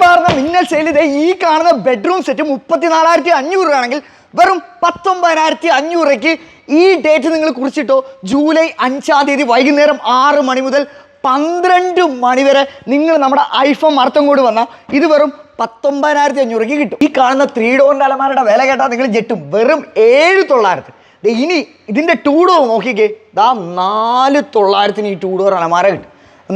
പാർന്ന മിന്നൽ സെയിൽ ഈ കാണുന്ന ബെഡ്റൂം സെറ്റ് 34,500 ആണെങ്കിൽ വെറും 19,500 ഈ ഡേറ്റ് നിങ്ങൾ കുറിച്ചിട്ടോ. ജൂലൈ 5-ാം തീയതി വൈകുന്നേരം 6 മണി മുതൽ 12 മണി വരെ നിങ്ങൾ നമ്മുടെ ഐഫോൺ മർത്തങ്കോട് വന്നാൽ ഇത് വെറും 19,500 കിട്ടും. ഈ കാണുന്ന 3 ഡോറിൻ്റെ അലമാരയുടെ വില കേട്ടാൽ നിങ്ങൾ ജെട്ടും. വെറും 7,900. ഇനി ഇതിൻ്റെ 2 ഡോർ നോക്കിക്കേ, 4,900 ഈ 2 ഡോർ അലമാര കിട്ടും.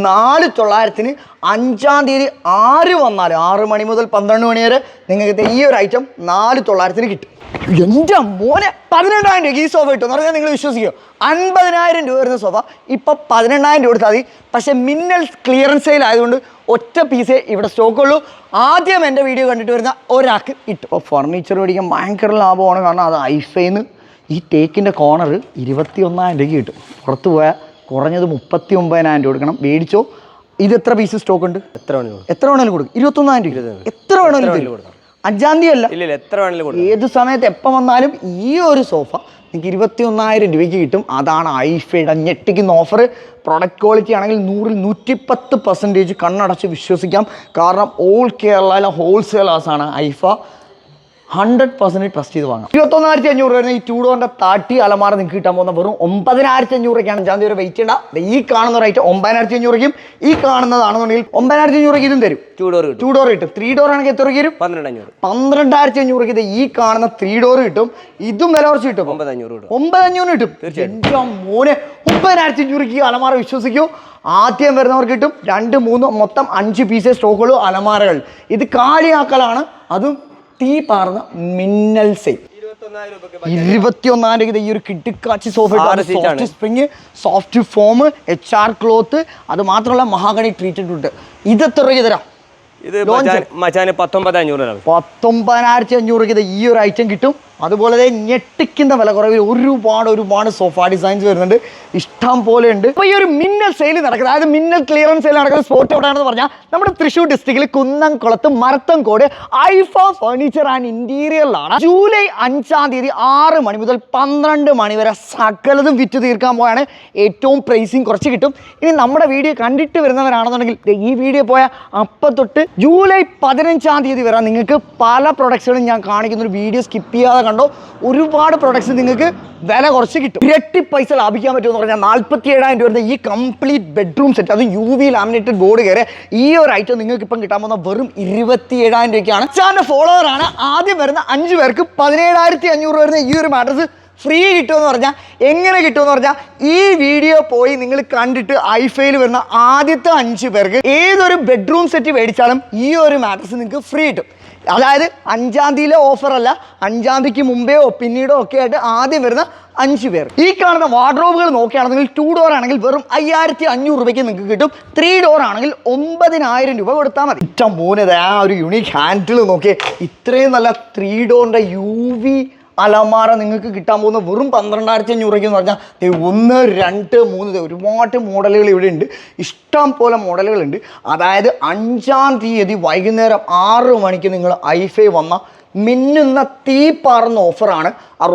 4,900 5-ാം തീയതി 6 വന്നാൽ 6 മണി മുതൽ 12 മണി വരെ നിങ്ങൾക്ക് ഈ ഒരു ഐറ്റം 4,900 കിട്ടും. എൻ്റെ മോനെ 18,000 രൂപ ഈ സോഫ കിട്ടും എന്ന് പറഞ്ഞാൽ നിങ്ങൾ വിശ്വസിക്കുമോ? 50,000 രൂപ വരുന്ന സോഫ ഇപ്പം 18,000 രൂപ കൊടുത്താൽ മതി. പക്ഷേ മിന്നൽ ക്ലിയറൻസ് സെയിൽ ആയതുകൊണ്ട് ഒറ്റ പീസേ ഇവിടെ സ്റ്റോക്കുള്ളൂ. ആദ്യം എൻ്റെ വീഡിയോ കണ്ടിട്ട് വരുന്ന ഒരാൾക്ക് കിട്ടും. അപ്പോൾ ഫർണിച്ചർ മേടിക്കാൻ ഭയങ്കര ലാഭമാണ്. കാരണം അത് ഐഫൈന്ന് ഈ ടേക്കിൻ്റെ കോർണർ 21,000 രൂപയ്ക്ക് കിട്ടും. പുറത്ത് പോയാൽ കുറഞ്ഞത് 39,000 രൂപ കൊടുക്കണം. മേടിച്ചോ. ഇത് എത്ര പീസ് സ്റ്റോക്ക് ഉണ്ട്? എത്ര വേണമെങ്കിലും കൊടുക്കും. 21,000 രൂപ എത്ര വേണമെങ്കിലും കൊടുക്കാം. 5-ാം തീയതി അല്ല, എത്ര വേണമെങ്കിലും ഏത് സമയത്ത് എപ്പോൾ വന്നാലും ഈ ഒരു സോഫ നിങ്ങൾക്ക് 21,000 രൂപയ്ക്ക് കിട്ടും. അതാണ് ഐഫയുടെ ഞെട്ടിക്കുന്ന ഓഫർ. പ്രൊഡക്റ്റ് ക്വാളിറ്റി ആണെങ്കിൽ 100-ൽ 110% കണ്ണടച്ച് വിശ്വസിക്കാം. കാരണം ഓൾ കേരളയിലെ ഹോൾസെയിലേഴ്സാണ് ഐഫ. 100% ട്രസ്റ്റ് ചെയ്ത് വാങ്ങാം. 21,500 വരുന്ന ഈ 2 ഡോറിൻ്റെ 30 അലമാര നിങ്ങൾക്ക് കിട്ടാൻ പോകുന്ന വെറും 9,500 5-ാം തീയതി വരെ വെയിറ്റ് ചെയ്യേണ്ട. ഈ കാണുന്ന റേറ്റ് 9,500 ഈ കാണുന്നതാണെന്നുണ്ടെങ്കിൽ 9,500 ഇതും തരും. 2 ഡോർ കിട്ടും. 3 ഡോർ ആണെങ്കിൽ എത്ര വരും? 12,500 ഈ കാണുന്ന 3 ഡോർ കിട്ടും. ഇതും വില കുറച്ച് കിട്ടും. 9,500 കിട്ടും. എൻ്റെ മോനെ 9,500 ഈ അലമാര വിശ്വസിക്കൂ. ആദ്യം വരുന്നവർക്ക് കിട്ടും. 2, 3 മൊത്തം 5 പീസേ സ്റ്റോക്കുള്ളൂ അലമാരകൾ. ഇത് കാലിയാക്കലാണ്. അതും തീ പാർന്ന മിന്നൽ സെയിൽ. 21,000 ഈ ഒരു കിട്ടിക്കാച്ചി sofa, soft spring, soft foam, HR cloth, അത് മാത്രമല്ല മഹാഗണി ട്രീറ്റഡ് ഉണ്ട്. ഇത് എത്ര രൂപ തരാം? ഇത് 19,500 ഈ ഒരു ഐറ്റം കിട്ടും. അതുപോലെ ഞെട്ടിക്കുന്ന വില കുറവിൽ ഒരുപാട് സോഫ ഡിസൈൻസ് വരുന്നുണ്ട്. ഇഷ്ടം പോലെ ഉണ്ട്. അപ്പോൾ ഈ ഒരു മിന്നൽ സെയിൽ നടക്കുന്നത്, അതായത് മിന്നൽ ക്ലിയറൻസ് സെയിൽ നടക്കുന്ന സ്പോട്ട് എവിടെയാണെന്ന് പറഞ്ഞാൽ നമ്മുടെ തൃശ്ശൂർ ഡിസ്ട്രിക്റ്റിൽ കുന്നംകുളത്ത് മരത്തങ്കോട് ഐഫോൺ ഫർണിച്ചർ ആൻഡ് ഇന്റീരിയറിലാണ്. ജൂലൈ 5-ാം തീയതി 6 മണി മുതൽ 12 മണി വരെ സകലതും വിറ്റ് തീർക്കാൻ പോയാണ്. ഏറ്റവും പ്രൈസിങ് കുറച്ച് കിട്ടും. ഇനി നമ്മുടെ വീഡിയോ കണ്ടിട്ട് വരുന്നവരാണെന്നുണ്ടെങ്കിൽ ഈ വീഡിയോ പോയ അപ്പം തൊട്ട് ജൂലൈ 15-ാം തീയതി വരെ നിങ്ങൾക്ക് പല പ്രൊഡക്ട്സുകളും ഞാൻ കാണിക്കുന്ന ഒരു വീഡിയോ സ്കിപ്പ് ചെയ്യാതെ കണ്ടോ. ഒരുപാട് പ്രൊഡക്ട്സ് നിങ്ങൾക്ക് വില കുറച്ച് കിട്ടും. ഇരട്ടി പൈസ ലാഭിക്കാൻ പറ്റുമെന്ന് പറഞ്ഞാൽ 47,000 രൂപ വരുന്ന ഈ കംപ്ലീറ്റ് ബെഡ്റൂം സെറ്റ്, അതും UV ലാമിനേറ്റഡ് ബോർഡ് കയറി ഈ ഒരു ഐറ്റം നിങ്ങൾക്ക് ഇപ്പം കിട്ടാൻ പോകുന്ന വെറും 27,000 രൂപയ്ക്കാണ്. ചാനൽ ഫോളോവർ ആണ്. ആദ്യം വരുന്ന 5 പേർക്ക് 17,500 വരുന്ന ഈ ഒരു മാട്രസ് ഫ്രീ കിട്ടുമെന്ന് പറഞ്ഞാൽ എങ്ങനെ കിട്ടുമെന്ന് പറഞ്ഞാൽ ഈ വീഡിയോ പോയി നിങ്ങൾ കണ്ടിട്ട് ഐഫൈയിൽ വരുന്ന ആദ്യത്തെ 5 പേർക്ക് ഏതൊരു ബെഡ്റൂം സെറ്റ് മേടിച്ചാലും ഈ ഒരു മാട്രസ് നിങ്ങൾക്ക് ഫ്രീ കിട്ടും. അതായത് 5-ാം തീയതിയിലെ ഓഫർ അല്ല, 5-ാം തീയതിക്ക് മുമ്പെയോ പിന്നീടോ ഒക്കെ ആയിട്ട് ആദ്യം വരുന്ന 5 പേർ. ഈ കാണുന്ന വാർഡ്രോബുകൾ നോക്കുകയാണെങ്കിൽ 2 ഡോർ ആണെങ്കിൽ വെറും 5,500 രൂപയ്ക്ക് നിങ്ങൾക്ക് കിട്ടും. 3 ഡോർ ആണെങ്കിൽ 9,000 രൂപ കൊടുത്താൽ മതി. ഏറ്റവും മൂന്നത് ആ ഒരു യുണീക്ക് ഹാൻഡിൽ നോക്കിയേ. ഇത്രയും നല്ല 3 ഡോറിൻ്റെ UV അലമാര നിങ്ങൾക്ക് കിട്ടാൻ പോകുന്ന വെറും 12,500 എന്ന് പറഞ്ഞാൽ 1, 2, 3 ഒരുപാട് മോഡലുകൾ ഇവിടെ ഉണ്ട്. ഇഷ്ടം പോലെ മോഡലുകളുണ്ട്. അതായത് 5-ാം തീയതി വൈകുന്നേരം 6 മണിക്ക് നിങ്ങൾ ഐഫൈ വന്ന മിന്നുന്ന തീ പാറുന്ന ഓഫറാണ്.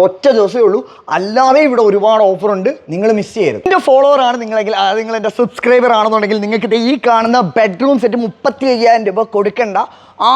ഒറ്റ ദിവസമേ ഉള്ളൂ. അല്ലാതെ ഇവിടെ ഒരുപാട് ഓഫറുണ്ട്, നിങ്ങൾ മിസ് ചെയ്യരുത്. എൻ്റെ ഫോളോവർ ആണ് നിങ്ങളെങ്കിൽ, അതായത് നിങ്ങൾ എൻ്റെ സബ്സ്ക്രൈബർ ആണെന്നുണ്ടെങ്കിൽ നിങ്ങൾക്ക് ഈ കാണുന്ന ബെഡ്റൂം സെറ്റ് 35,000 രൂപ കൊടുക്കേണ്ട.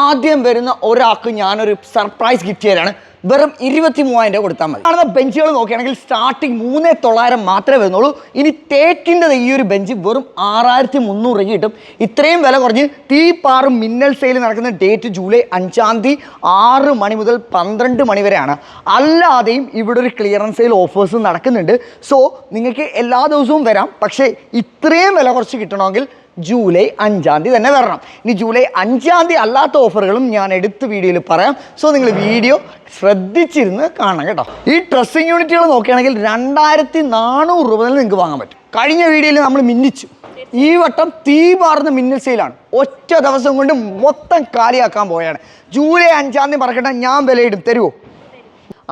ആദ്യം വരുന്ന ഒരാൾക്ക് ഞാനൊരു സർപ്രൈസ് ഗിഫ്റ്റ് ചെയ്യാനാണ്. വെറും 23,000 രൂപ കൊടുത്താൽ മതി. കാണുന്ന ബെഞ്ചുകൾ നോക്കുകയാണെങ്കിൽ സ്റ്റാർട്ടിങ് 3,900 മാത്രമേ വരുന്നുള്ളൂ. ഇനി തേക്കിൻ്റെ ഈ ഒരു ബെഞ്ച് വെറും 6,300 രൂപ കിട്ടും. ഇത്രയും വില കുറഞ്ഞ് തീ പാറും മിന്നൽ സെയിൽ നടക്കുന്ന ഡേറ്റ് ജൂലൈ 5-ാം തീയതി 6 മണി മുതൽ 12 മണി വരെയാണ്. അല്ലാതെയും ഇവിടെ ഒരു ക്ലിയറൻസ് സെയിൽ ഓഫേഴ്സ് നടക്കുന്നുണ്ട്. സോ നിങ്ങൾക്ക് എല്ലാ ദിവസവും വരാം. പക്ഷേ ഇത്രയും വില കുറച്ച് കിട്ടണമെങ്കിൽ ജൂലൈ 5-ാം തീയതി തന്നെ വരണം. ഇനി ജൂലൈ 5-ാം തീയതി അല്ലാത്ത ഓഫറുകളും ഞാൻ എടുത്ത വീഡിയോയിൽ പറയാം. സോ നിങ്ങൾ വീഡിയോ ശ്രദ്ധിച്ചിരുന്ന് കാണണം കേട്ടോ. ഈ ഡ്രസ്സിങ് യൂണിറ്റുകൾ നോക്കുകയാണെങ്കിൽ 2,400 രൂപ മുതൽ നിങ്ങൾക്ക് വാങ്ങാൻ പറ്റും. കഴിഞ്ഞ വീഡിയോയിൽ നമ്മൾ മിന്നിച്ചു. ഈ വട്ടം തീ പാർന്ന മിന്നൽ സെയിലാണ്. ഒറ്റ ദിവസം കൊണ്ട് മൊത്തം കാലിയാക്കാൻ പോയാണ്. ജൂലൈ 5-ാം തീയതി പറക്കട്ടെ, ഞാൻ വിലയിടും. തരുമോ?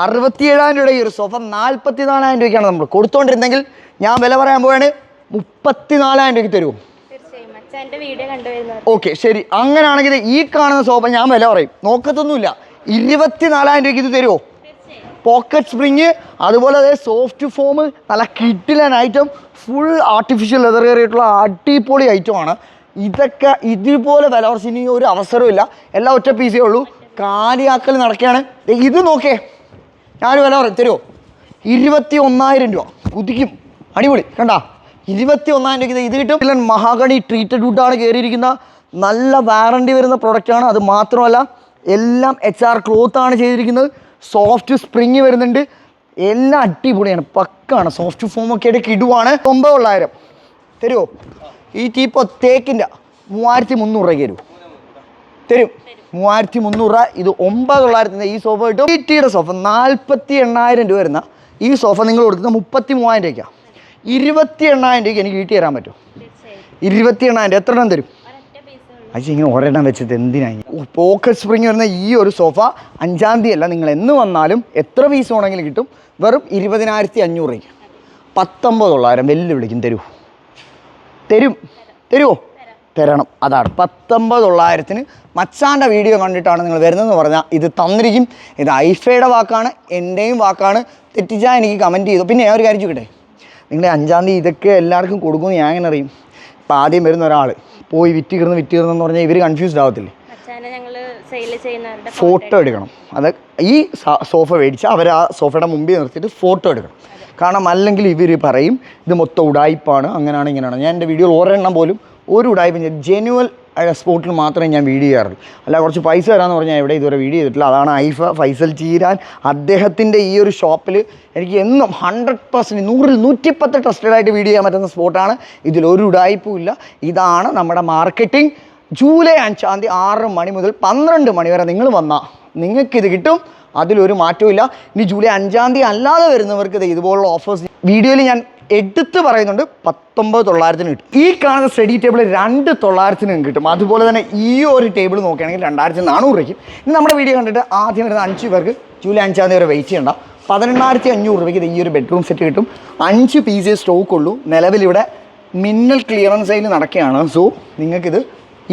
67,000 രൂപയുടെ ഈ ഒരു സോഫ 44,000 രൂപയ്ക്കാണ് നമ്മൾ കൊടുത്തോണ്ടിരുന്നെങ്കിൽ ഞാൻ വില പറയാൻ പോവാണ് 34,000 രൂപയ്ക്ക്. തരുമോ? ഓക്കെ ശരി. അങ്ങനെയാണെങ്കിൽ ഈ കാണുന്ന സോഫ ഞാൻ വില പറയും, നോക്കത്തൊന്നുമില്ല. 24,000 രൂപയ്ക്ക് ഇത് തരുമോ? പോക്കറ്റ് സ്പ്രിങ്, അതുപോലെ സോഫ്റ്റ് ഫോം, നല്ല കിഡിലൻ ഐറ്റം, ഫുൾ ആർട്ടിഫിഷ്യൽ ലെതർ കയറിയിട്ടുള്ള അടിപൊളി ഐറ്റമാണ്. ഇതൊക്കെ ഇതുപോലെ വില കുറച്ച് ഇനി ഒരു അവസരമില്ല. എല്ലാം ഒറ്റ പീസേ ഉള്ളൂ. കാലിയാക്കൽ നടക്കുകയാണ്. ഇത് നോക്കേ, ഞാനൊരു വില പറയും, തരുമോ? 21,000 രൂപ. കുതിക്കും, അടിപൊളി. കണ്ടാ 21,000 രൂപയ്ക്ക് ഇത് കിട്ടും. ഇല്ല, മഹാഗണി ട്രീറ്റഡ് വുഡാണ് കയറിയിരിക്കുന്ന, നല്ല വാറണ്ടി വരുന്ന പ്രൊഡക്റ്റാണ്. അത് മാത്രമല്ല എല്ലാം HR ക്ലോത്താണ് ചെയ്തിരിക്കുന്നത്. സോഫ്റ്റ് സ്പ്രിങ് വരുന്നുണ്ട്. എല്ലാം അടിപൊളിയാണ്, പക്കാണ്. സോഫ്റ്റ് ഫോമൊക്കെ ആയിട്ട് കിടുവാണ്. 9,900 തരുമോ? ഈ ടീപ്പോ തേക്കിൻ്റെ 3,300 രൂപയ്ക്ക് തരും. 3,300 രൂപ. ഇത് 9,900 ഈ സോഫ കിട്ടും. യുടെ സോഫ 48,000 രൂപ വരുന്ന ഈ സോഫ നിങ്ങൾ കൊടുക്കുന്നത് 33,000 രൂപയ്ക്കാണ്. 28,000 രൂപയ്ക്ക് എനിക്ക് വീട്ടിൽ തരാൻ പറ്റും. 28,000 എത്ര എണ്ണം തരും? അച്ഛൻ ഇങ്ങനെ ഒരെണ്ണം വെച്ചിട്ട് എന്തിനായി? പോക്കറ്റ് സ്പ്രിങ് വരുന്ന ഈ ഒരു സോഫ 5-ാം തീയതി അല്ല, നിങ്ങൾ എന്ന് വന്നാലും എത്ര പീസ് വേണമെങ്കിലും കിട്ടും. വെറും 20,500 രൂപയ്ക്ക്. 19,900 വെല്ലുവിളിക്കും. തരുമോ? തരണം. അതാണ് 19,900 മച്ചാൻ്റെ വീഡിയോ കണ്ടിട്ടാണ് നിങ്ങൾ വരുന്നതെന്ന് പറഞ്ഞാൽ ഇത് തന്നിരിക്കും. ഇത് ഐഫയുടെ വാക്കാണ്, എൻ്റെയും വാക്കാണ്. തെറ്റിച്ചാൽ എനിക്ക് കമൻറ്റ് ചെയ്തു. പിന്നെ ഒരു കാര്യം ചോദിക്കട്ടെ, നിങ്ങൾ 5-ാം തീയതി ഇതൊക്കെ എല്ലാവർക്കും കൊടുക്കുമെന്ന് ഞാൻ എങ്ങനെ അറിയും? ഇപ്പം ആദ്യം വരുന്ന ഒരാൾ പോയി വിറ്റ് പറഞ്ഞാൽ ഇവർ കൺഫ്യൂസ്ഡ് ആവത്തില്ലേ? ഫോട്ടോ എടുക്കണം. അത് ഈ സോഫ മേടിച്ചാൽ അവർ ആ സോഫയുടെ മുമ്പിൽ നിർത്തിയിട്ട് ഫോട്ടോ എടുക്കണം. കാരണം അല്ലെങ്കിൽ ഇവർ പറയും ഇത് മൊത്തം ഉടായ്പാണ്, അങ്ങനെയാണ് ഇങ്ങനെയാണ്. ഞാൻ എൻ്റെ വീഡിയോയിൽ ഒരെണ്ണം പോലും ഒരു ഉടായ്പ ജെന്യുവൽ സ്പോട്ടിൽ മാത്രമേ ഞാൻ വീഡിയോ ചെയ്യാറുള്ളൂ. അല്ല കുറച്ച് പൈസ തരാമെന്ന് പറഞ്ഞാൽ എവിടെ ഇതുവരെ വീഡിയോ ചെയ്തിട്ടില്ല. അതാണ് ഫൈസൽ ചീരാൻ അദ്ദേഹത്തിൻ്റെ ഈ ഒരു ഷോപ്പിൽ എനിക്ക് എന്നും 100% 100-110 ട്രസ്റ്റഡായിട്ട് വീഡിയോ ചെയ്യാൻ പറ്റുന്ന സ്പോട്ടാണ്. ഇതിലൊരു ഉടായ്പും ഇല്ല. ഇതാണ് നമ്മുടെ മാർക്കറ്റിംഗ്. ജൂലൈ 5-ാം തീയതി 6 മണി മുതൽ 12 മണി വരെ നിങ്ങൾ വന്നാൽ നിങ്ങൾക്കിത് കിട്ടും. അതിലൊരു മാറ്റവും ഇല്ല. ഇനി ജൂലൈ 5-ാം തീയതി അല്ലാതെ വരുന്നവർക്ക് ഇതുപോലുള്ള ഓഫേഴ്സ് വീഡിയോയിൽ ഞാൻ എടുത്ത് പറയുന്നുണ്ട്. 19,900 കിട്ടും. ഈ കാണുന്ന സ്റ്റഡി ടേബിൾ 2,900 കിട്ടും. അതുപോലെ തന്നെ ഈ ഒരു ടേബിൾ നോക്കുകയാണെങ്കിൽ 2,400 രൂപയ്ക്കും. ഇനി നമ്മുടെ വീഡിയോ കണ്ടിട്ട് ആദ്യം വരുന്ന 5 പേർക്ക് ജൂലൈ 5-ാം തീയതി വരെ വെയിറ്റ് ചെയ്യണ്ട. 18,500 രൂപയ്ക്ക് ഈ ഒരു ബെഡ്റൂം സെറ്റ് കിട്ടും. 5 പീസേ സ്റ്റോക്ക് ഉള്ളൂ. നിലവിലിവിടെ മിന്നൽ ക്ലിയറൻസ് സെയിൽ നടക്കുകയാണ്. സോ നിങ്ങൾക്കിത്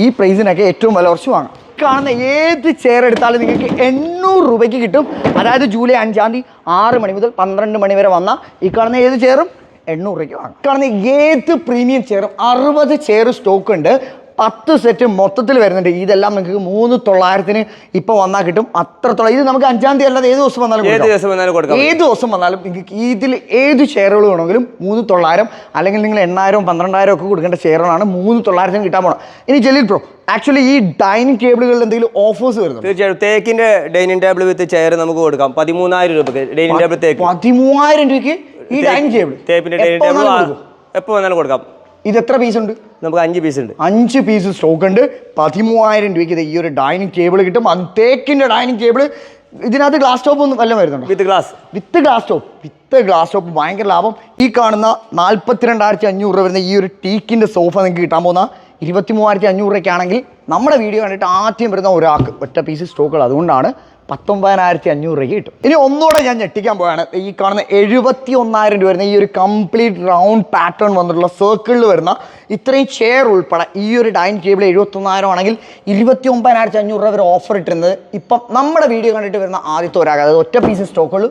ഈ പ്രൈസിനൊക്കെ ഏറ്റവും വില കുറച്ച് വാങ്ങാം. കാണുന്ന ഏത് ചെയർ എടുത്താലും നിങ്ങൾക്ക് 800 രൂപയ്ക്ക് കിട്ടും. അതായത് ജൂലൈ 5-ാം തീയതി 6 മണി മുതൽ 12 മണി വരെ വന്നാൽ ഈ കാണുന്ന ഏത് ചെയറും 800 രൂപയ്ക്ക് വാങ്ങാം. കാണുന്ന ഏത് പ്രീമിയം ചെയറും 60 ചെയർ സ്റ്റോക്ക് ഉണ്ട്. 10 സെറ്റ് മൊത്തത്തിൽ വരുന്നുണ്ട്. ഇതെല്ലാം നിങ്ങൾക്ക് 3,900 ഇപ്പോൾ വന്നാൽ കിട്ടും. അത്രത്തോളം ഇത് നമുക്ക് 5-ാം തീയതി അല്ലാതെ ഏത് ദിവസം വന്നാലും ഏത് ദിവസം വന്നാലും നിങ്ങൾക്ക് ഇതിൽ ഏത് ചെയറുകൾ വേണമെങ്കിലും 3,900 അല്ലെങ്കിൽ നിങ്ങൾ 8,000 12,000 ഒക്കെ കൊടുക്കേണ്ട ചെയറുകളാണ് 3,900 കിട്ടാൻ പോകണം. ഇനി ജലീൽ ബ്രോ, ആക്ച്വലി ഈ ഡൈനിങ് ടേബിളുകളിൽ എന്തെങ്കിലും ഓഫേഴ്സ് വരുന്നുണ്ട്? തീർച്ചയായും. തേക്കിന്റെ ഡൈനിങ് ടേബിൾ വിത്ത് ചെയർ നമുക്ക് കൊടുക്കാം 13,000 രൂപയ്ക്ക്. ഡൈനിങ് ടേബിൾ തേക്ക് 13,000 രൂപയ്ക്ക് ഈ ഡൈനിങ് ടേബിൾ. തേപ്പിന്റെ ഡൈനിങ് ടേബിൾ എപ്പോൾ വന്നാലും കൊടുക്കാം. ഇത് എത്ര പീസ് ഉണ്ട്? നമുക്ക് 5 പീസ് ഉണ്ട്. 5 പീസ് സ്റ്റോക്ക് ഉണ്ട്. 13,000 രൂപയ്ക്ക് ഈ ഒരു ഡൈനിങ് ടേബിൾ കിട്ടും. അത് തേക്കിന്റെ ഡൈനിങ് ടേബിൾ. ഇതിനകത്ത് ഗ്ലാസ് ടോപ്പ് ഒന്നും വല്ലതും വരുന്നുണ്ടോ? വിത്ത് ഗ്ലാസ് ടോപ്പ് ഭയങ്കര ലാഭം. ഈ കാണുന്ന 42,500 രൂപ വരുന്ന ഈ ഒരു ടീക്കിന്റെ സോഫ നിങ്ങൾക്ക് കിട്ടാൻ പോകുന്ന 23,500 രൂപയ്ക്കാണെങ്കിൽ നമ്മുടെ വീഡിയോ കണ്ടിട്ട് ആദ്യം വരുന്ന ഒരാൾക്ക് ഒറ്റ പീസ് സ്റ്റോക്കുകൾ. അതുകൊണ്ടാണ് 19,500 രൂപയ്ക്ക് കിട്ടും. ഇനി ഒന്നുകൂടെ ഞാൻ ഞെട്ടിക്കാൻ പോവാണ്. ഈ കാണുന്ന 71,000 രൂപ വരുന്ന ഈ ഒരു കംപ്ലീറ്റ് റൗണ്ട് പാറ്റേൺ വന്നിട്ടുള്ള സർക്കിളിൽ വരുന്ന ഇത്രയും ചെയർ ഉൾപ്പെടെ ഈ ഒരു ഡൈനിങ് ടേബിൾ 71,000 ആണെങ്കിൽ 29,500 രൂപ വരെ ഓഫർ ഇട്ടിരുന്നത്. ഇപ്പം നമ്മുടെ വീഡിയോ കണ്ടിട്ട് വരുന്ന ആദ്യത്തെ ഒരാൾക്ക്, അതായത് ഒറ്റ പീസ് സ്റ്റോക്കുകൾ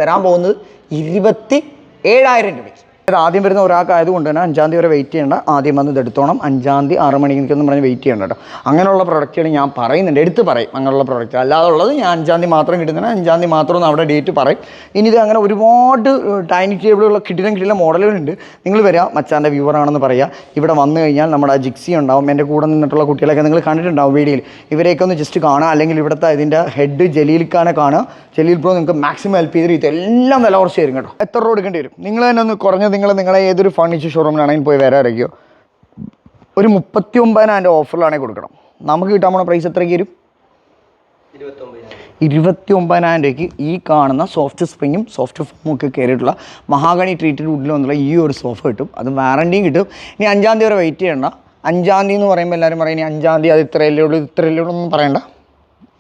തരാൻ പോകുന്നത് 27,000 രൂപയ്ക്ക്. അത് ആദ്യം വരുന്ന ഒരാൾക്ക് ആയതുകൊണ്ട് തന്നെ 5-ാം തീയതി വരെ വെയിറ്റ് ചെയ്യേണ്ട. ആദ്യം വന്ന് ഇതെടുത്തോണം. 5-ാം തീയതി 6 മണിക്ക് നിൽക്കുന്നു പറഞ്ഞ് വെയിറ്റ് ചെയ്യണ്ട കേട്ടോ. അങ്ങനെയുള്ള പ്രൊഡക്റ്റുകൾ ഞാൻ പറയുന്നുണ്ട്, എടുത്ത് പറയും. അങ്ങനെയുള്ള പ്രൊഡക്റ്റ് അല്ലാതെ ഉള്ളത് ഞാൻ 5-ാം തീയതി മാത്രം കിട്ടുന്നതാണ്. 5-ാം തീയതി മാത്രം ഒന്ന് അവിടെ ഡേറ്റ് പറയും. ഇനി ഇത് അങ്ങനെ ഒരുപാട് ഡൈനിങ് ടേബിളുള്ള കിട്ടില്ല മോഡലുകളുണ്ട്. നിങ്ങൾ വരിക, മച്ചാൻ്റെ വ്യൂവറാണെന്ന് പറയുക. ഇവിടെ വന്നു കഴിഞ്ഞാൽ നമ്മുടെ ജിക്സി ഉണ്ടാവും. എൻ്റെ കൂടെ നിന്നിട്ടുള്ള കുട്ടികളൊക്കെ നിങ്ങൾ കണ്ടിട്ടുണ്ടാവും വീഡിയോയിൽ. ഇവരെയൊക്കെ ഒന്ന് ജസ്റ്റ് കാണുക. അല്ലെങ്കിൽ ഇവിടുത്തെ ഇതിൻ്റെ ഹെഡ് ജലീൽഖാനെ കാണുക. ജലീൽ ബ്രോ നിങ്ങൾക്ക് മാക്സിമം ഹെൽപ്പ് ചെയ്തിട്ട് ഇതെല്ലാം വില കുറച്ച് തരും കേട്ടോ. എത്ര രൂപ എടുക്കേണ്ടി വരും? നിങ്ങൾ തന്നെ ഒന്ന് കുറഞ്ഞത് നിങ്ങളെ ഏതൊരു ഫർണിച്ചർ ഷോറൂമിലാണെങ്കിൽ പോയി വരാൻ ഇറക്കിയോ ഒരു 39,000 ഓഫറിലാണെങ്കിൽ കൊടുക്കണം. നമുക്ക് കിട്ടാൻ പോണ പ്രൈസ് എത്രയ്ക്ക് വരും? 29,000 രൂപയ്ക്ക് ഈ കാണുന്ന സോഫ്റ്റ് സ്പ്രിങ്ങും സോഫ്റ്റ് ഫോമും ഒക്കെ കയറിയിട്ടുള്ള മഹാഗണി ട്രീറ്റഡ് വുഡിൽ വന്നുള്ള ഈ ഒരു സോഫ കിട്ടും. അത് വാറണ്ടിയും കിട്ടും. ഇനി 5-ാം തീയതി വരെ വെയിറ്റ് ചെയ്യണ്ട. 5-ാം തീയതി എന്ന് പറയുമ്പോൾ എല്ലാവരും പറയും ഇനി 5-ാം തീയതി അത് ഇത്രയല്ലേ ഉള്ളൂ ഒന്നും പറയണ്ട.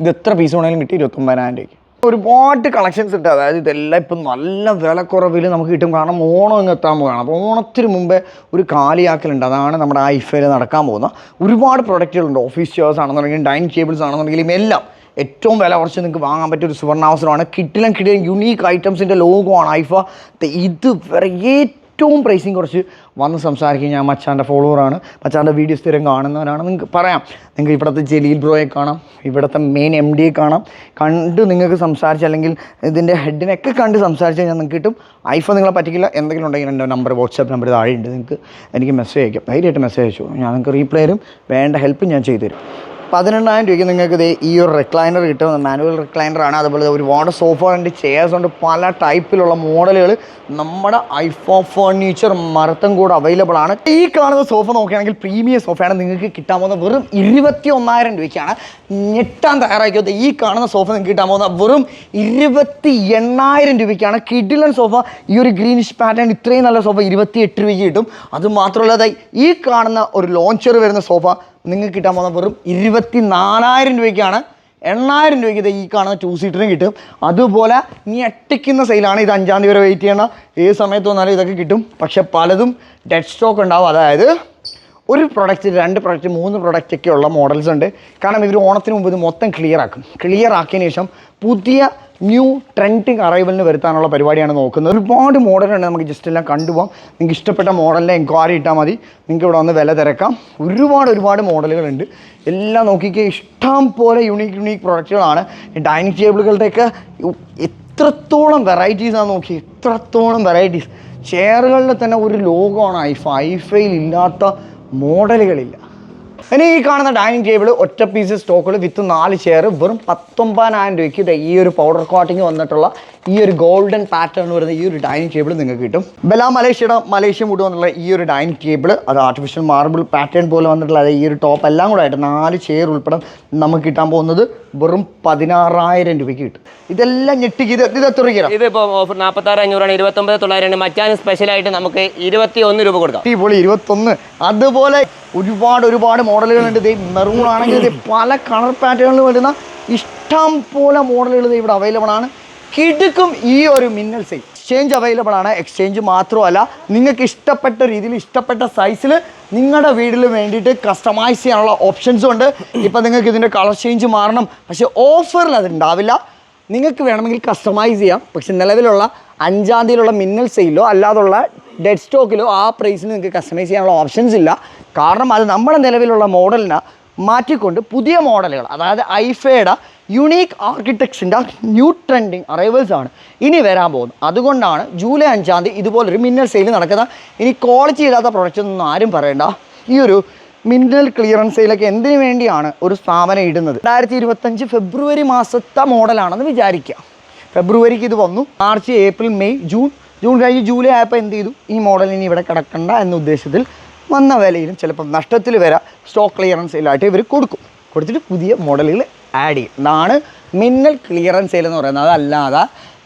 ഇത് എത്ര പീസ് വേണമെങ്കിലും കിട്ടി 29,000 രൂപയ്ക്ക്. ഒരുപാട് കളക്ഷൻസ് ഉണ്ട്. അതായത് ഇതെല്ലാം ഇപ്പം നല്ല വിലക്കുറവിൽ നമുക്ക് കിട്ടും. കാരണം ഓണം ഇങ്ങ് എത്താൻ പോവുകയാണ്. അപ്പോൾ ഓണത്തിന് മുമ്പേ ഒരു കാലിയാക്കലുണ്ട്. അതാണ് നമ്മുടെ ഐഫയിൽ നടക്കാൻ പോകുന്ന ഒരുപാട് പ്രൊഡക്റ്റുകളുണ്ട്. ഓഫീസ് ചെയർസ് ആണെന്നുണ്ടെങ്കിലും ഡൈനിങ് ടേബിൾസ് ആണെന്നുണ്ടെങ്കിലും എല്ലാം ഏറ്റവും വില കുറച്ച് നിങ്ങൾക്ക് വാങ്ങാൻ പറ്റിയ ഒരു സുവർണാവസരമാണ്. കിട്ടിലും യുണീക്ക് ഐറ്റംസിൻ്റെ ലോഗോ ആണ് ഐഫ. ഇത് വേറെ ഏറ്റവും പ്രൈസിങ് കുറച്ച് വന്ന് സംസാരിക്കും. ഞാൻ മച്ചാൻ്റെ ഫോളോവറാണ്, മച്ചാൻ്റെ വീഡിയോ സ്ഥിരം കാണുന്നവരാണ്. നിങ്ങൾക്ക് പറയാം, നിങ്ങൾക്ക് ഇവിടുത്തെ ജലീൽ ബ്രോയെ കാണാം, ഇവിടുത്തെ മെയിൻ MD കാണാം, കണ്ട് നിങ്ങൾക്ക് സംസാരിച്ച് അല്ലെങ്കിൽ ഇതിൻ്റെ ഹെഡിനൊക്കെ കണ്ട് സംസാരിച്ച് കഴിഞ്ഞാൽ നിങ്ങൾക്ക് കിട്ടും. ഐഫോൺ നിങ്ങളെ പറ്റിക്കില്ല. എന്തെങ്കിലും ഉണ്ടെങ്കിൽ എൻ്റെ നമ്പർ, വാട്സാപ്പ് നമ്പർ താഴെ ഉണ്ട്, നിങ്ങൾക്ക് എനിക്ക് മെസ്സേജ് അയക്കാം, ധൈര്യമായിട്ട് മെസ്സേജ് അയച്ചു, ഞാൻ നിങ്ങൾക്ക് റീപ്ലൈ തരും, വേണ്ട ഹെൽപ്പ് ഞാൻ ചെയ്തു തരും. 18,000 രൂപയ്ക്ക് നിങ്ങൾക്ക് ഈ ഒരു റിക്ലൈനർ കിട്ടും. മാനുവൽ റിക്ലൈനറാണ്. അതുപോലെ ഒരുപാട് സോഫ ഉണ്ട്, ചെയർസ് ഉണ്ട്, പല ടൈപ്പിലുള്ള മോഡലുകൾ നമ്മുടെ ഐഫോൺ ഫർണിച്ചർ മരത്തും കൂടെ അവൈലബിൾ ആണ്. ഈ കാണുന്ന സോഫ നോക്കുകയാണെങ്കിൽ പ്രീമിയം സോഫയാണ്. നിങ്ങൾക്ക് കിട്ടാൻ പോകുന്ന വെറും 21,000 രൂപയ്ക്കാണ്. ഞെട്ടാൻ തയ്യാറാക്കിയത് ഈ കാണുന്ന സോഫ നിങ്ങൾക്ക് കിട്ടാൻ പോകുന്ന വെറും 28,000 രൂപയ്ക്കാണ്. കിഡിലൻ സോഫ. ഈ ഒരു ഗ്രീനിഷ് പാറ്റേൺ ഇത്രയും നല്ല സോഫ 28 രൂപയ്ക്ക് കിട്ടും. അതുമാത്രമല്ല ഈ കാണുന്ന ഒരു ലോഞ്ചർ വരുന്ന സോഫ നിങ്ങൾക്ക് കിട്ടാൻ പോകുന്ന വെറും 24,000 രൂപയ്ക്കാണ്. 8,000 രൂപയ്ക്ക് ഈ കാണുന്ന 2 സീറ്ററും കിട്ടും. അതുപോലെ ഞെട്ടിക്കുന്ന സെയിലാണ്. ഇത് 5-ാം തീയതി വരെ വെയിറ്റ് ചെയ്യണം. ഏത് സമയത്ത് വന്നാലും ഇതൊക്കെ കിട്ടും. പക്ഷേ പലതും ഡെഡ് സ്റ്റോക്ക് ഉണ്ടാവും. അതായത് ഒരു പ്രൊഡക്റ്റ്, 2 പ്രൊഡക്റ്റ്, 3 പ്രൊഡക്റ്റ് ഒക്കെ ഉള്ള മോഡൽസ് ഉണ്ട്. കാരണം ഇവർ ഓണത്തിന് മുമ്പ് ഇത് മൊത്തം ക്ലിയർ ആക്കിയതിന് ശേഷം പുതിയ ന്യൂ ട്രെൻഡിങ് അറൈവലിന് വരുത്താനുള്ള പരിപാടിയാണ് നോക്കുന്നത്. ഒരുപാട് മോഡലുണ്ട്, നമുക്ക് ജസ്റ്റ് എല്ലാം കണ്ടുപോകാം. നിങ്ങൾക്ക് ഇഷ്ടപ്പെട്ട മോഡലിനെ എൻക്വയറി ഇട്ടാൽ മതി, നിങ്ങൾക്ക് ഇവിടെ വന്ന് വില തിരക്കാം. ഒരുപാട് മോഡലുകളുണ്ട്. എല്ലാം നോക്കിക്കേ, ഇഷ്ടം പോലെ യുണീക്ക് പ്രൊഡക്റ്റുകളാണ്. ഡൈനിങ് ടേബിളുകളുടെയൊക്കെ എത്രത്തോളം വെറൈറ്റീസാണ് നോക്കി, എത്രത്തോളം വെറൈറ്റീസ്. ചെയറുകളിൽ തന്നെ ഒരു ലോകമാണ് ഐഫയിൽ ഇല്ലാത്ത മോഡലുകളില്ല. ഇനി ഈ കാണുന്ന ഡൈനിങ് ടേബിൾ ഒറ്റ പീസ് സ്റ്റോക്കുകൾ വിത്ത് 4 ചെയർ വെറും 19,000 രൂപയ്ക്ക് ഈ ഒരു പൗഡർ കോട്ടിങ് വന്നിട്ടുള്ള ഈ ഒരു ഗോൾഡൻ പാറ്റേൺ വരുന്ന ഈ ഒരു ഡൈനിങ് ടേബിൾ നിങ്ങൾക്ക് കിട്ടും. ബെല മലേഷ്യ വുഡ് വന്നുള്ള ഈ ഒരു ഡൈനിങ് ടേബിൾ, അത് ആർട്ടിഫിഷ്യൽ മാർബിൾ പാറ്റേൺ പോലെ വന്നിട്ടുള്ള ഈ ഒരു ടോപ്പ് എല്ലാം കൂടെ ആയിട്ട് 4 ചെയർ ഉൾപ്പെടെ നമുക്ക് കിട്ടാൻ പോകുന്നത് വെറും 16,000 രൂപയ്ക്ക് കിട്ടും. ഇതെല്ലാം ഞെട്ടിക്ക്. ഇത് എത്ര രൂപ? ഇതിപ്പോൾ ഓഫർ 46,500 19,900. മച്ചാൻ സ്പെഷ്യലായിട്ട് നമുക്ക് 21 രൂപ കൊടുക്കാം. അടിപൊളി 21. അതുപോലെ ഒരുപാട് മോഡലുകളുണ്ട്. ഇത് മെറൂൺ ആണെങ്കിൽ ഇത് പല കളർ പാറ്റേണിൽ വരുന്ന ഇഷ്ടം പോലെ മോഡലുകൾ ഇവിടെ അവൈലബിൾ ആണ്. കിടുക്കും ഈ ഒരു മിന്നൽ സെയിൽ. എക്സ്ചേഞ്ച് അവൈലബിൾ ആണ്. എക്സ്ചേഞ്ച് മാത്രമല്ല, നിങ്ങൾക്ക് ഇഷ്ടപ്പെട്ട രീതിയിൽ ഇഷ്ടപ്പെട്ട സൈസിൽ നിങ്ങളുടെ വീടിൽ വേണ്ടിയിട്ട് കസ്റ്റമൈസ് ചെയ്യാനുള്ള ഓപ്ഷൻസും ഉണ്ട്. ഇപ്പം നിങ്ങൾക്ക് ഇതിൻ്റെ കളർ ചേഞ്ച് മാറണം, പക്ഷേ ഓഫറിൽ അതുണ്ടാവില്ല. നിങ്ങൾക്ക് വേണമെങ്കിൽ കസ്റ്റമൈസ് ചെയ്യാം. പക്ഷെ നിലവിലുള്ള 5-ാം തീയതിയിലുള്ള മിന്നൽ സെയിലോ അല്ലാതുള്ള ഡെഡ് സ്റ്റോക്കിലോ ആ പ്രൈസിന് നിങ്ങൾക്ക് കസ്റ്റമൈസ് ചെയ്യാനുള്ള ഓപ്ഷൻസ് ഇല്ല. കാരണം അത് നമ്മുടെ നിലവിലുള്ള മോഡലിനെ മാറ്റിക്കൊണ്ട് പുതിയ മോഡലുകൾ, അതായത് ഐഫയുടെ യുണീക്ക് ആർക്കിടെക്ചറിൻ്റെ ന്യൂ ട്രെൻഡിങ് അറൈവൽസ് ആണ് ഇനി വരാൻ പോകുന്നത്. അതുകൊണ്ടാണ് ജൂലൈ 5-ാം തീയതി ഇതുപോലൊരു മിന്നൽ സെയിൽ നടക്കുന്നത്. ഇനി ക്വാളിറ്റി ഇല്ലാത്ത പ്രൊഡക്റ്റ് ഒന്നും ആരും പറയണ്ട. ഈ ഒരു മിന്നൽ ക്ലിയറൻസ് സെയിലൊക്കെ എന്തിനു വേണ്ടിയാണ് ഒരു സ്ഥാപനം ഇടുന്നത്? 2025 ഫെബ്രുവരി മാസത്തെ മോഡലാണെന്ന് വിചാരിക്കുക. ഫെബ്രുവരിക്ക് ഇത് വന്നു. മാർച്ച്, ഏപ്രിൽ, മെയ്, ജൂൺ കഴിഞ്ഞ് ജൂലൈ ആയപ്പോൾ എന്ത് ചെയ്തു? ഈ മോഡൽ ഇനി ഇവിടെ കിടക്കണ്ട എന്ന ഉദ്ദേശത്തിൽ വന്ന വിലയിലും ചിലപ്പോൾ നഷ്ടത്തിൽ വരാം സ്റ്റോക്ക് ക്ലിയറൻസ് സെയിലായിട്ട് ഇവർ കൊടുത്തിട്ട് പുതിയ മോഡലുകൾ ആഡ് ചെയ്യും. ഇതാണ് മിന്നൽ ക്ലിയറൻസ് സെയിൽ എന്ന് പറയുന്നത്. അതല്ലാതെ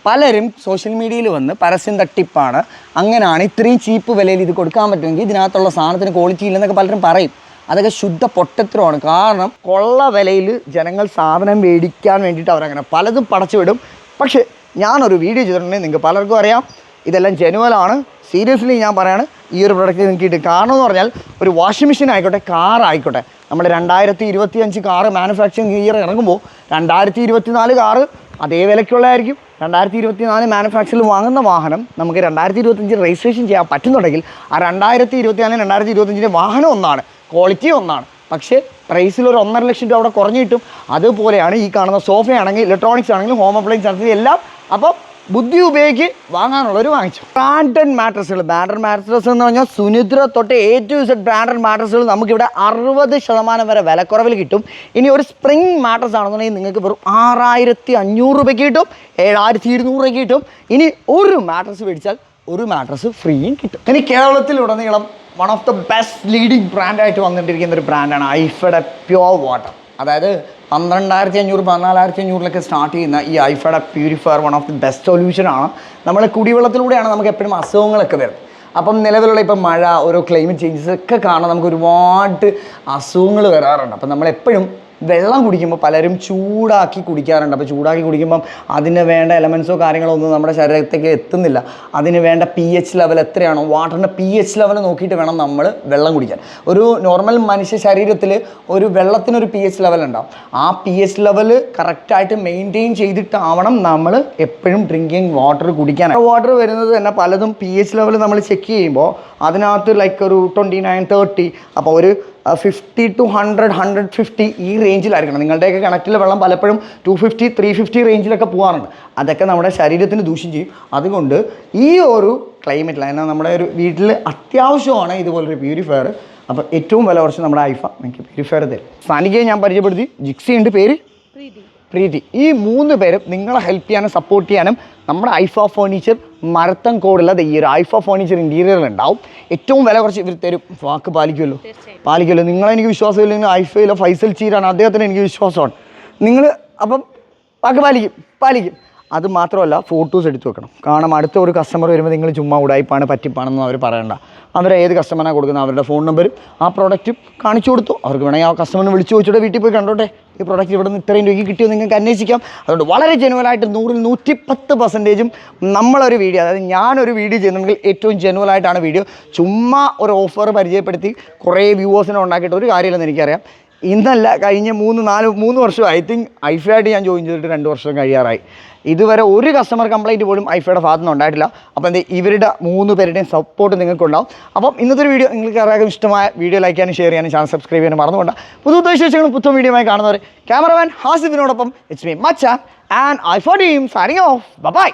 പലരും സോഷ്യൽ മീഡിയയിൽ വന്ന് പരസ്യം തട്ടിപ്പാണ്, അങ്ങനെയാണ് ഇത്രയും ചീപ്പ് വിലയിൽ ഇത് കൊടുക്കാൻ പറ്റുമെങ്കിൽ ഇതിനകത്തുള്ള സാധനത്തിന് ക്വാളിറ്റി ഇല്ലെന്നൊക്കെ പലരും പറയും. അതൊക്കെ ശുദ്ധ പൊട്ടത്തരമാണ്. കാരണം കൊള്ള വിലയിൽ ജനങ്ങൾ സാധനം മേടിക്കാൻ വേണ്ടിയിട്ട് അവരങ്ങനെ പലതും പടച്ചു വിടും. പക്ഷേ ഞാനൊരു വീഡിയോ ചെയ്തിട്ടുണ്ടെങ്കിൽ നിങ്ങൾക്ക് പലർക്കും അറിയാം ഇതെല്ലാം ജെനുവലാണ്. സീരിയസ്ലി ഞാൻ പറയാണ്, ഈ ഒരു പ്രൊഡക്റ്റ് നിങ്ങൾക്ക് കിട്ടും. കാരണം എന്ന് പറഞ്ഞാൽ ഒരു വാഷിംഗ് മെഷീൻ ആയിക്കോട്ടെ, കാർ ആയിക്കോട്ടെ, നമ്മൾ 2025 കാറ് മാനുഫാക്ചറിങ് ഇയർ ഇറങ്ങുമ്പോൾ 2024 കാറ് അതേ വിലയ്ക്കുള്ളതായിരിക്കും. 2024 മാനുഫാക്ചറിൽ വാങ്ങുന്ന വാഹനം നമുക്ക് 2025 രജിസ്ട്രേഷൻ ചെയ്യാൻ പറ്റുന്നുണ്ടെങ്കിൽ ആ 2024 2025 വാഹനം ഒന്നാണ്, ക്വാളിറ്റി ഒന്നാണ്. പക്ഷേ പ്രൈസിൽ ഒരു 1.5 ലക്ഷം രൂപ അവിടെ കുറഞ്ഞു കിട്ടും. അതുപോലെയാണ് ഈ കാണുന്ന സോഫയാണെങ്കിൽ, ഇലക്ട്രോണിക്സ് ആണെങ്കിലും, ഹോം അപ്ലയൻസ് ആണെങ്കിലും എല്ലാം. അപ്പോൾ ബുദ്ധി ഉപയോഗിച്ച് വാങ്ങാനുള്ളവർ വാങ്ങിച്ചു. ബ്രാൻഡഡ് മാട്രസുകൾ എന്ന് പറഞ്ഞാൽ സുനിദ്ര തൊട്ട് A to Z ബ്രാൻഡഡ് മാട്രസുകൾ നമുക്കിവിടെ 60% വരെ വിലക്കുറവിൽ കിട്ടും. ഇനി ഒരു സ്പ്രിംഗ് മാട്രസ് ആണെന്നുണ്ടെങ്കിൽ നിങ്ങൾക്ക് വെറും 6,500 രൂപയ്ക്ക് കിട്ടും, 7,200 രൂപയ്ക്ക് കിട്ടും. ഇനി ഒരു മാട്രസ് മേടിച്ചാൽ ഒരു മാട്രസ് ഫ്രീയും കിട്ടും. ഇനി കേരളത്തിലുടനീളം one of the best leading ബ്രാൻഡായിട്ട് വന്നിട്ടിരിക്കുന്ന ഒരു ബ്രാൻഡാണ് ഐഫയുടെ പ്യുവർ വാട്ടർ. അതായത് 12,500 14,500 സ്റ്റാർട്ട് ചെയ്യുന്ന ഈ ഐഫയുടെ purifier one of the best സൊല്യൂഷനാണ്. നമ്മൾ കുടിവെള്ളത്തിലൂടെയാണ് നമുക്ക് എപ്പോഴും അസുഖങ്ങളൊക്കെ വരുന്നത്. അപ്പം നിലവിലുള്ള ഇപ്പം മഴ, ഓരോ ക്ലൈമറ്റ് ചേഞ്ചസ് ഒക്കെ കാരണം നമുക്ക് ഒരുപാട് അസുഖങ്ങൾ വരാറുണ്ട്. അപ്പം നമ്മളെപ്പോഴും വെള്ളം കുടിക്കുമ്പോൾ പലരും ചൂടാക്കി കുടിക്കാറുണ്ട്. അപ്പോൾ ചൂടാക്കി കുടിക്കുമ്പം അതിന് വേണ്ട എലമെൻസോ കാര്യങ്ങളോ ഒന്നും നമ്മുടെ ശരീരത്തേക്ക് എത്തുന്നില്ല. അതിന് വേണ്ട pH ലെവൽ എത്രയാണോ, വാട്ടറിൻ്റെ pH ലെവൽ നോക്കിയിട്ട് വേണം നമ്മൾ വെള്ളം കുടിക്കാൻ. ഒരു നോർമൽ മനുഷ്യ ശരീരത്തിൽ ഒരു വെള്ളത്തിനൊരു pH ലെവൽ ഉണ്ടാവും. ആ pH ലെവൽ കറക്റ്റായിട്ട് മെയിൻറ്റെയിൻ ചെയ്തിട്ടാവണം നമ്മൾ എപ്പോഴും ഡ്രിങ്കിങ് വാട്ടർ കുടിക്കാൻ. വാട്ടർ വരുന്നത് തന്നെ പലതും pH ലെവൽ നമ്മൾ ചെക്ക് ചെയ്യുമ്പോൾ അതിനകത്ത് ലൈക്ക് ഒരു 29, 30, അപ്പോൾ ഒരു 50 to 100, 150 ഈ റേഞ്ചിലായിരിക്കണം. നിങ്ങളുടെയൊക്കെ കിണറ്റിലെ വെള്ളം പലപ്പോഴും 250, 350 റേഞ്ചിലൊക്കെ പോകാറുണ്ട്. അതൊക്കെ നമ്മുടെ ശരീരത്തിന് ദൂഷ്യം ചെയ്യും. അതുകൊണ്ട് ഈ ഒരു ക്ലൈമറ്റിൽ, എന്നാൽ നമ്മുടെ ഒരു വീട്ടിൽ അത്യാവശ്യമാണ് ഇതുപോലൊരു പ്യൂരിഫയർ. അപ്പോൾ ഏറ്റവും വില കുറച്ച് നമ്മുടെ ഐഫ നിങ്ങൾക്ക് പ്യൂരിഫയർ തരും. സാനികയെ ഞാൻ പരിചയപ്പെടുത്തി, ജിക്സി ഉണ്ട്, പേര് പ്രീതി. ഈ 3 പേരും നിങ്ങളെ ഹെൽപ്പ് ചെയ്യാനും സപ്പോർട്ട് ചെയ്യാനും നമ്മുടെ ഐഫ ഫേർണിച്ചർ മരത്തൻകോടുള്ള ഈ ഒരു ഐഫ ഫേർണിച്ചർ ഇൻറ്റീരിയറിൽ ഉണ്ടാവും. ഏറ്റവും വില കുറച്ച് ഇവർ തരും. വാക്ക് പാലിക്കുമല്ലോ. നിങ്ങളെനിക്ക് വിശ്വാസമില്ലെങ്കിൽ ഐഫയിലോ ഫൈസൽ ചീരാണ്, അദ്ദേഹത്തിന് എനിക്ക് വിശ്വാസമാണ്. നിങ്ങൾ അപ്പം വാക്ക് പാലിക്കും. അത് മാത്രമല്ല, ഫോട്ടോസ് എടുത്ത് വെക്കണം. കാരണം അടുത്ത ഒരു കസ്റ്റമർ വരുമ്പോൾ നിങ്ങൾ ചുമ്മാ ഉടായിപ്പാണ് പറ്റിപ്പാണെന്ന് അവർ പറയണ്ട. അവരെ ഏത് കസ്റ്റമറിനാണ് കൊടുക്കുന്നത് അവരുടെ ഫോൺ നമ്പരും ആ പ്രോഡക്റ്റും കാണിച്ചു കൊടുത്തു. അവർക്ക് വേണമെങ്കിൽ ആ കസ്റ്റമറിനെ വിളിച്ചു ചോദിച്ചിട്ട് വീട്ടിൽ പോയി കണ്ടോട്ടെ, ഈ പ്രോഡക്റ്റ് ഇവിടെ നിന്ന് ഇത്രയും രൂപയ്ക്ക് കിട്ടിയോ നിങ്ങൾക്ക് അന്വേഷിക്കാം. അതുകൊണ്ട് വളരെ ജെനുവലായിട്ട് 100-ൽ 110% നമ്മളൊരു വീഡിയോ, അതായത് ഞാനൊരു വീഡിയോ ചെയ്യുന്നുണ്ടെങ്കിൽ ഏറ്റവും ജെനുവലായിട്ടാണ് വീഡിയോ. ചുമ്മാ ഒരു ഓഫർ പരിചയപ്പെടുത്തി കുറേ വ്യൂവേഴ്സിനെ ഉണ്ടാക്കിയിട്ട് ഒരു കാര്യമില്ലെന്ന് എനിക്കറിയാം. ഇന്നല്ല, കഴിഞ്ഞ 3 വർഷം ഐ തിങ്ക് ഐഫയായിട്ട് ഞാൻ ജോയിൻ ചെയ്തിട്ട് 2 വർഷം കഴിയാറായി. ഇതുവരെ ഒരു കസ്റ്റമർ കംപ്ലൈൻറ്റ് പോലും ഐഫയുടെ ഭാഗത്തുനിന്ന് ഉണ്ടായിട്ടില്ല. അപ്പോൾ ഇവരുടെ 3 പേരുടെയും സപ്പോർട്ട് നിങ്ങൾക്കുണ്ടാവും. അപ്പം ഇന്നത്തെ ഒരു വീഡിയോ നിങ്ങൾക്ക് എല്ലാവർക്കും ഇഷ്ടമായ വീഡിയോ ലൈക്ക് ചെയ്യാനും ഷെയർ ചെയ്യാനും ചാനൽ സബ്സ്ക്രൈബ് ചെയ്യാനും മറന്നുകൊണ്ട് പുതിയ വിശേഷങ്ങളും പുത്തൻ വീഡിയോയുമായി കാണുന്നവർ ക്യാമറമാൻ ഹാസിഫിനോടൊപ്പം it's me Machan and Aifa team signing off. By.